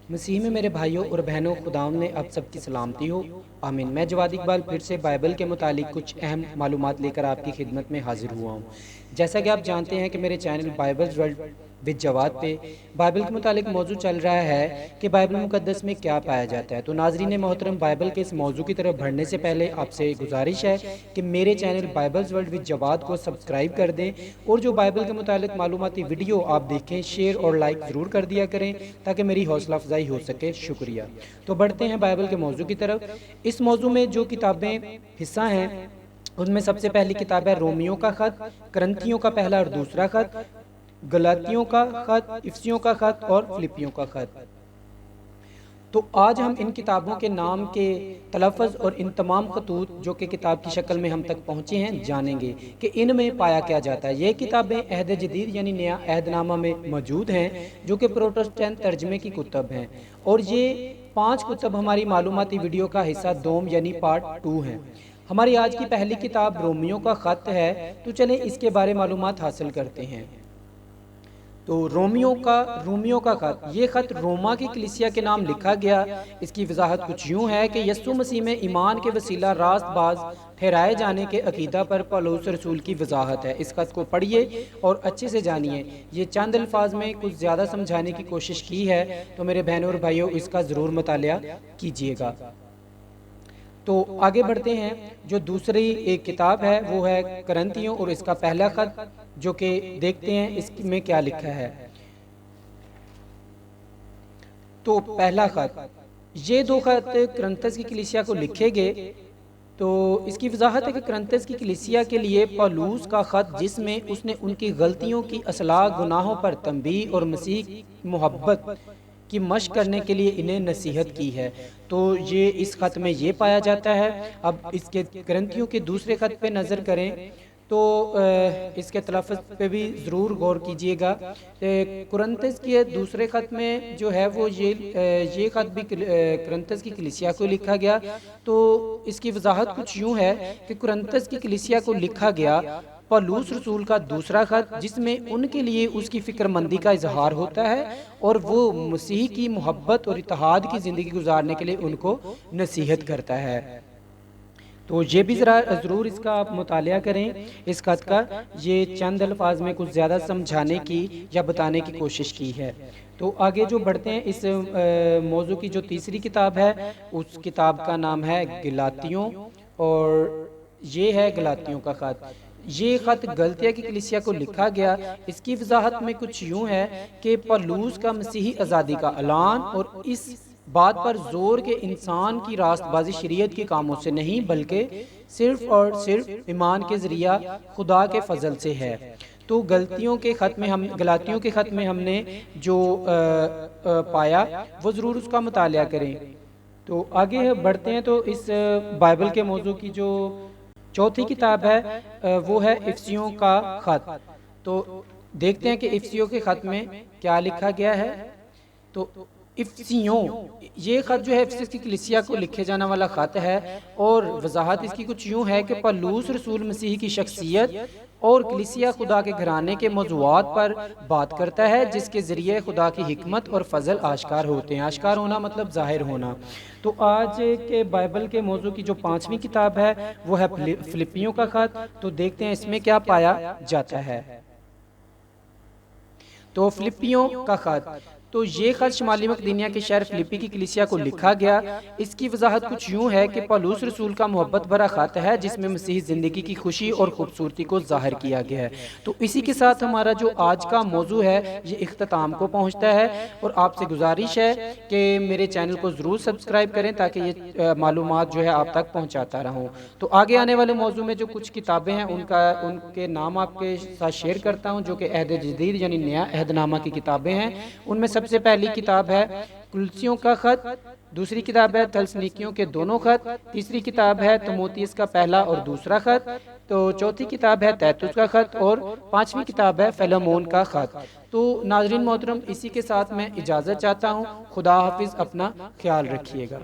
مسیح میں میرے بھائیوں اور بہنوں، خداوند نے اب سب کی سلامتی ہو، آمین۔ میں جواد اقبال پھر سے بائبل کے متعلق کچھ اہم معلومات لے کر آپ کی خدمت میں حاضر ہوا ہوں۔ جیسا کہ آپ جانتے ہیں کہ میرے چینل بائبل ورلڈ وتھ جواد پہ بائبل کے متعلق موضوع چل رہا ہے کہ بائبل مقدس میں کیا پایا جاتا ہے۔ تو ناظرین محترم، بائبل کے اس موضوع کی طرف بڑھنے سے پہلے آپ سے گزارش ہے کہ میرے چینل بائبل ورلڈ وتھ جواد کو سبسکرائب کر دیں، اور جو بائبل کے متعلق معلوماتی ویڈیو آپ دیکھیں شیئر اور لائک ضرور کر دیا کریں تاکہ میری حوصلہ افزائی ہو سکے۔ شکریہ۔ تو بڑھتے ہیں بائبل کے موضوع کی طرف۔ اس موضوع میں جو کتابیں حصہ ہیں ان میں سب سے پہلی کتاب ہے رومیوں کا خط، کرنتھیوں کا پہلا اور دوسرا خط، گلاتیوں کا خط، افسیوں کا خط اور فلپیوں کا خط۔ تو آج ہم ان کتابوں کے نام کے تلفظ اور ان تمام خطوط جو کہ کتاب کی شکل میں ہم تک پہنچے ہیں جانیں گے کہ ان میں پایا کیا جاتا ہے۔ یہ کتابیں عہد جدید یعنی نیا عہد نامہ میں موجود ہیں جو کہ پروٹسٹنٹ ترجمے کی کتب ہیں، اور یہ 5 کتب ہماری معلوماتی ویڈیو کا حصہ دوم یعنی پارٹ 2 ہیں۔ ہماری آج کی پہلی کتاب رومیوں کا خط ہے، تو چلیں اس کے بارے معلومات حاصل کرتے ہیں۔ تو رومیوں کا خط، یہ خط روما کی کلیسیا کے نام لکھا گیا۔ اس کی وضاحت کچھ یوں ہے کہ یسوع مسیح میں ایمان کے وسیلہ راست باز ٹھہرائے جانے کے عقیدہ پر پولس رسول کی وضاحت ہے۔ اس خط کو پڑھیے اور اچھے سے جانیے۔ یہ چند الفاظ میں کچھ زیادہ سمجھانے کی کوشش کی ہے، تو میرے بہنوں اور بھائیوں اس کا ضرور مطالعہ کیجیے گا۔ تو آگے بڑھتے ہیں۔ جو دوسری ایک کتاب ہے وہ ہے کرنتھیوں اور اس کا پہلا خط، جو کہ دیکھتے ہیں اس میں کیا لکھا ہے۔ تو پہلا خط، یہ 2 خط کرنتھس کی کلیسیا کو لکھے گئے۔ تو اس کی وضاحت ہے کہ کرنتھس کی کلیسیا کے لیے پولس کا خط، جس میں اس نے ان کی غلطیوں کی اصلاح، گناہوں پر تنبیہ اور مسیح کی محبت کی مشق کرنے کے لیے انہیں نصیحت کی ہے۔ تو یہ اس خط میں یہ پایا جاتا ہے۔ اب اس کے کرنتھیوں کے دوسرے خط پہ نظر کریں تو اس کے تلفظ پہ بھی ضرور غور کیجیے گا۔ کرنتھس کے دوسرے خط میں جو ہے وہ یہ خط بھی کرنتھس کی کلیسیا کو لکھا گیا۔ تو اس کی وضاحت کچھ یوں ہے کہ کرنتھس کی کلیسیا کو لکھا گیا پولس رسول کا دوسرا خط، جس میں ان کے لیے اس کی فکر مندی کا اظہار ہوتا ہے اور وہ مسیح کی محبت اور اتحاد کی زندگی گزارنے کے لیے ان کو نصیحت کرتا ہے۔ تو یہ بھی ضرور اس کا آپ مطالعہ کریں اس خط کا۔ یہ چند الفاظ میں کچھ زیادہ سمجھانے کی یا بتانے کی کوشش کی ہے۔ تو آگے جو بڑھتے ہیں، اس موضوع کی جو تیسری کتاب ہے اس کتاب کا نام ہے گلاتیوں، اور یہ ہے گلاتیوں کا خط۔ یہ خط گلتیا کی کلیسیا کو لکھا گیا۔ اس کی وضاحت میں کچھ یوں ہے کہ پولس کا مسیحی آزادی کا اعلان اور اس بات پر زور کہ انسان کی راست بازی شریعت کے کاموں سے نہیں بلکہ صرف اور صرف ایمان کے ذریعہ خدا کے فضل سے ہے۔ تو گلاتیوں کے خط میں ہم نے جو پایا وہ ضرور اس کا مطالعہ کریں۔ تو آگے بڑھتے ہیں۔ تو اس بائبل کے موضوع کی جو چوتھی کتاب ہے وہ ہے افسیوں کا خط۔ تو دیکھتے ہیں کہ افسیوں کے خط میں کیا لکھا گیا ہے۔ تو افسیوں، یہ خط جو ہے افسس کی کلیسیا کو لکھے جانے والا خط ہے، اور وضاحت اس کی کچھ یوں ہے کہ پولس رسول مسیح کی شخصیت اور کلیسیا خدا کے گھرانے کے موضوعات پر بات کرتا ہے، جس کے ذریعے خدا کی حکمت اور فضل آشکار ہوتے ہیں۔ آشکار ہونا مطلب ظاہر ہونا۔ تو آج کے بائبل کے موضوع کی جو 5ویں کتاب ہے وہ ہے فلپیوں کا خط۔ تو دیکھتے ہیں اس میں کیا پایا جاتا ہے۔ تو فلپیوں کا خط، تو یہ خط شمالی مقدونیہ کے شہر فلپی کی کلیسیا کو لکھا گیا۔ اس کی وضاحت کچھ یوں ہے کہ پولس رسول کا محبت بھرا خط ہے، جس میں مسیحی زندگی کی خوشی اور خوبصورتی کو ظاہر کیا گیا ہے۔ تو اسی کے ساتھ ہمارا جو آج کا موضوع ہے یہ اختتام کو پہنچتا ہے، اور آپ سے گزارش ہے کہ میرے چینل کو ضرور سبسکرائب کریں تاکہ یہ معلومات جو ہے آپ تک پہنچاتا رہوں۔ تو آگے آنے والے موضوع میں جو کچھ کتابیں ہیں ان کے نام آپ کے ساتھ شیئر کرتا ہوں، جو کہ عہد جدید یعنی نیا عہد نامہ کی کتابیں ہیں۔ ان میں سب سے پہلی کتاب ہے کلوسیوں کا خط، دوسری کتاب ہے تھسلونیکیوں کے دونوں خط، تیسری کتاب ہے تیموتھیوس کا پہلا اور دوسرا خط، تو چوتھی کتاب ہے تیتوس کا خط، اور 5ویں کتاب ہے فیلیمون کا خط۔ تو ناظرین محترم، اسی کے ساتھ میں اجازت چاہتا ہوں۔ خدا حافظ، اپنا خیال رکھیے گا۔